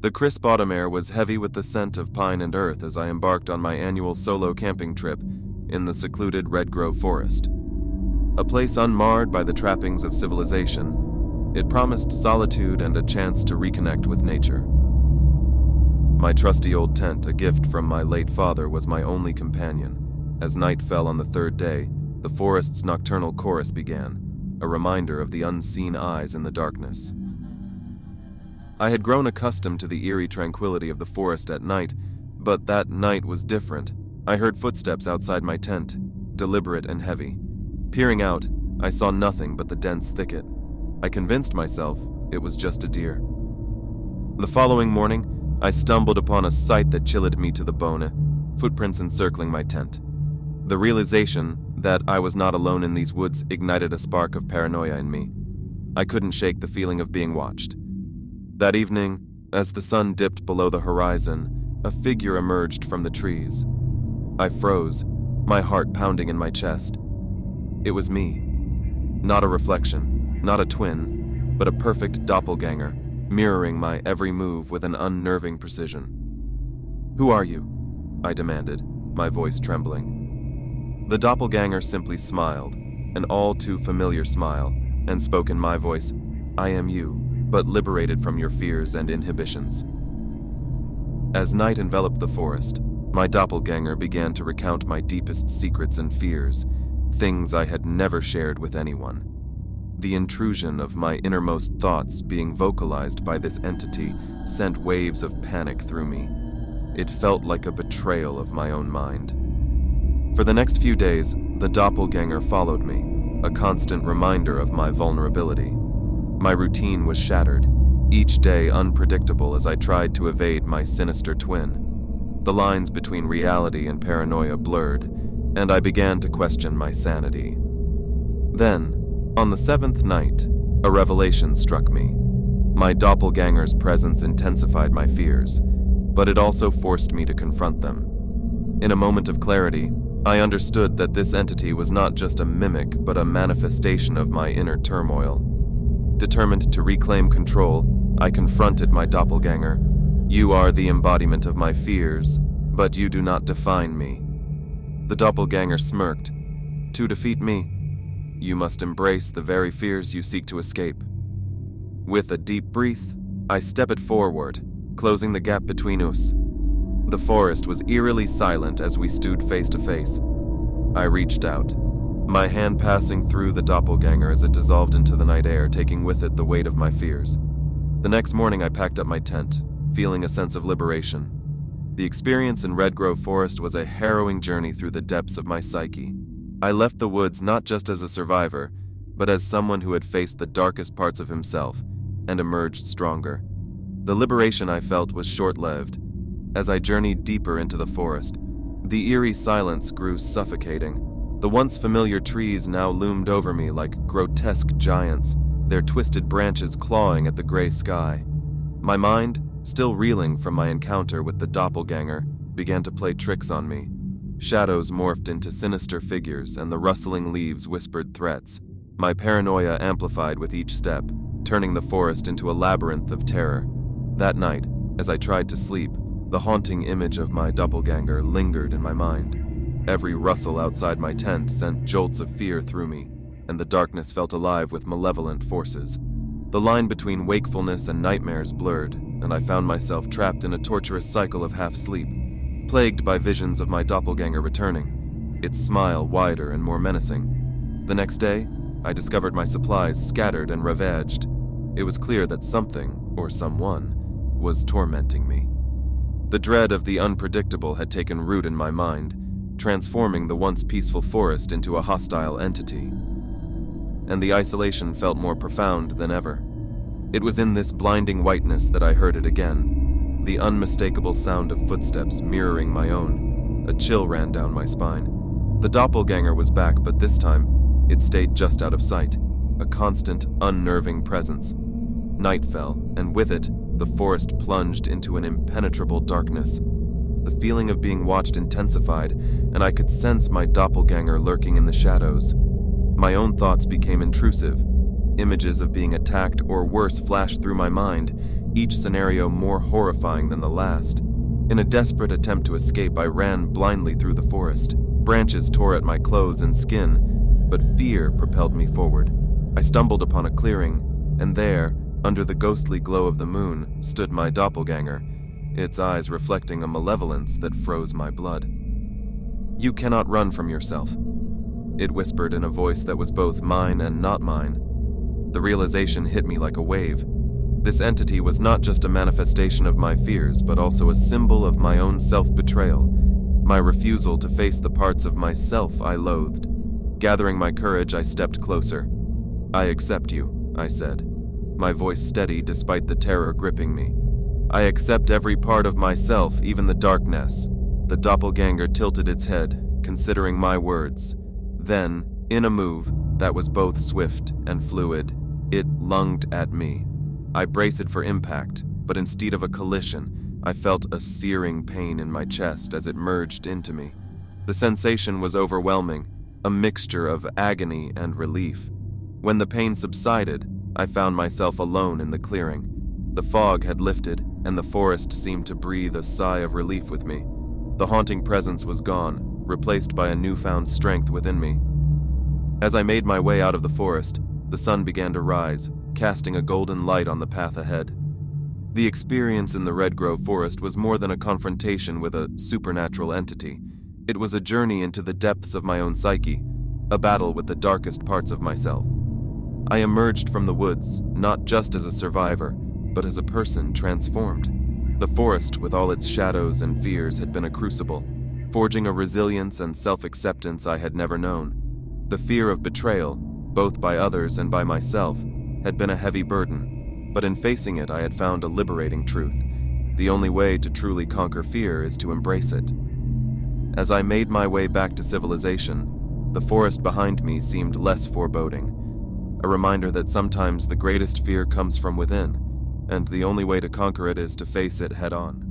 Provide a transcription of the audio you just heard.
The crisp autumn air was heavy with the scent of pine and earth as I embarked on my annual solo camping trip in the secluded Red Grove Forest. A place unmarred by the trappings of civilization, it promised solitude and a chance to reconnect with nature. My trusty old tent, a gift from my late father, was my only companion. As night fell on the third day, the forest's nocturnal chorus began, a reminder of the unseen eyes in the darkness. I had grown accustomed to the eerie tranquility of the forest at night, but that night was different. I heard footsteps outside my tent, deliberate and heavy. Peering out, I saw nothing but the dense thicket. I convinced myself it was just a deer. The following morning, I stumbled upon a sight that chilled me to the bone, footprints encircling my tent. The realization that I was not alone in these woods ignited a spark of paranoia in me. I couldn't shake the feeling of being watched. That evening, as the sun dipped below the horizon, a figure emerged from the trees. I froze, my heart pounding in my chest. It was me. Not a reflection, not a twin, but a perfect doppelganger, mirroring my every move with an unnerving precision. "Who are you?" I demanded, my voice trembling. The doppelganger simply smiled, an all too familiar smile, and spoke in my voice, "I am you, but liberated from your fears and inhibitions." As night enveloped the forest, my doppelganger began to recount my deepest secrets and fears, things I had never shared with anyone. The intrusion of my innermost thoughts being vocalized by this entity sent waves of panic through me. It felt like a betrayal of my own mind. For the next few days, the doppelganger followed me, a constant reminder of my vulnerability. My routine was shattered, each day unpredictable as I tried to evade my sinister twin. The lines between reality and paranoia blurred, and I began to question my sanity. Then, on the seventh night, a revelation struck me. My doppelganger's presence intensified my fears, but it also forced me to confront them. In a moment of clarity, I understood that this entity was not just a mimic, but a manifestation of my inner turmoil. Determined to reclaim control, I confronted my doppelganger. "You are the embodiment of my fears, but you do not define me." The doppelganger smirked. "To defeat me, you must embrace the very fears you seek to escape." With a deep breath, I stepped forward, closing the gap between us. The forest was eerily silent as we stood face to face. I reached out, my hand passing through the doppelganger as it dissolved into the night air, taking with it the weight of my fears. The next morning I packed up my tent, feeling a sense of liberation. The experience in Red Grove Forest was a harrowing journey through the depths of my psyche. I left the woods not just as a survivor, but as someone who had faced the darkest parts of himself and emerged stronger. The liberation I felt was short-lived. As I journeyed deeper into the forest, the eerie silence grew suffocating. The once familiar trees now loomed over me like grotesque giants, their twisted branches clawing at the gray sky. My mind, still reeling from my encounter with the doppelganger, began to play tricks on me. Shadows morphed into sinister figures, and the rustling leaves whispered threats. My paranoia amplified with each step, turning the forest into a labyrinth of terror. That night, as I tried to sleep, the haunting image of my doppelganger lingered in my mind. Every rustle outside my tent sent jolts of fear through me, and the darkness felt alive with malevolent forces. The line between wakefulness and nightmares blurred, and I found myself trapped in a torturous cycle of half-sleep, plagued by visions of my doppelganger returning, its smile wider and more menacing. The next day, I discovered my supplies scattered and ravaged. It was clear that something, or someone, was tormenting me. The dread of the unpredictable had taken root in my mind, transforming the once peaceful forest into a hostile entity. And the isolation felt more profound than ever. It was in this blinding whiteness that I heard it again, the unmistakable sound of footsteps mirroring my own. A chill ran down my spine. The doppelganger was back, but this time, it stayed just out of sight, a constant, unnerving presence. Night fell, and with it, the forest plunged into an impenetrable darkness. The feeling of being watched intensified, and I could sense my doppelganger lurking in the shadows. My own thoughts became intrusive. Images of being attacked or worse flashed through my mind, each scenario more horrifying than the last. In a desperate attempt to escape, I ran blindly through the forest. Branches tore at my clothes and skin, but fear propelled me forward. I stumbled upon a clearing, and there, under the ghostly glow of the moon, stood my doppelganger, its eyes reflecting a malevolence that froze my blood. "You cannot run from yourself," it whispered in a voice that was both mine and not mine. The realization hit me like a wave. This entity was not just a manifestation of my fears, but also a symbol of my own self-betrayal, my refusal to face the parts of myself I loathed. Gathering my courage, I stepped closer. "I accept you," I said, my voice steady despite the terror gripping me. "I accept every part of myself, even the darkness." The doppelganger tilted its head, considering my words. Then, in a move that was both swift and fluid, it lunged at me. I braced for impact, but instead of a collision, I felt a searing pain in my chest as it merged into me. The sensation was overwhelming, a mixture of agony and relief. When the pain subsided, I found myself alone in the clearing. The fog had lifted, and the forest seemed to breathe a sigh of relief with me. The haunting presence was gone, replaced by a newfound strength within me. As I made my way out of the forest, the sun began to rise, casting a golden light on the path ahead. The experience in the Red Grove Forest was more than a confrontation with a supernatural entity. It was a journey into the depths of my own psyche, a battle with the darkest parts of myself. I emerged from the woods, not just as a survivor, but as a person transformed. The forest, with all its shadows and fears, had been a crucible, forging a resilience and self-acceptance I had never known. The fear of betrayal, both by others and by myself, had been a heavy burden, but in facing it I had found a liberating truth. The only way to truly conquer fear is to embrace it. As I made my way back to civilization, the forest behind me seemed less foreboding, a reminder that sometimes the greatest fear comes from within, and the only way to conquer it is to face it head-on.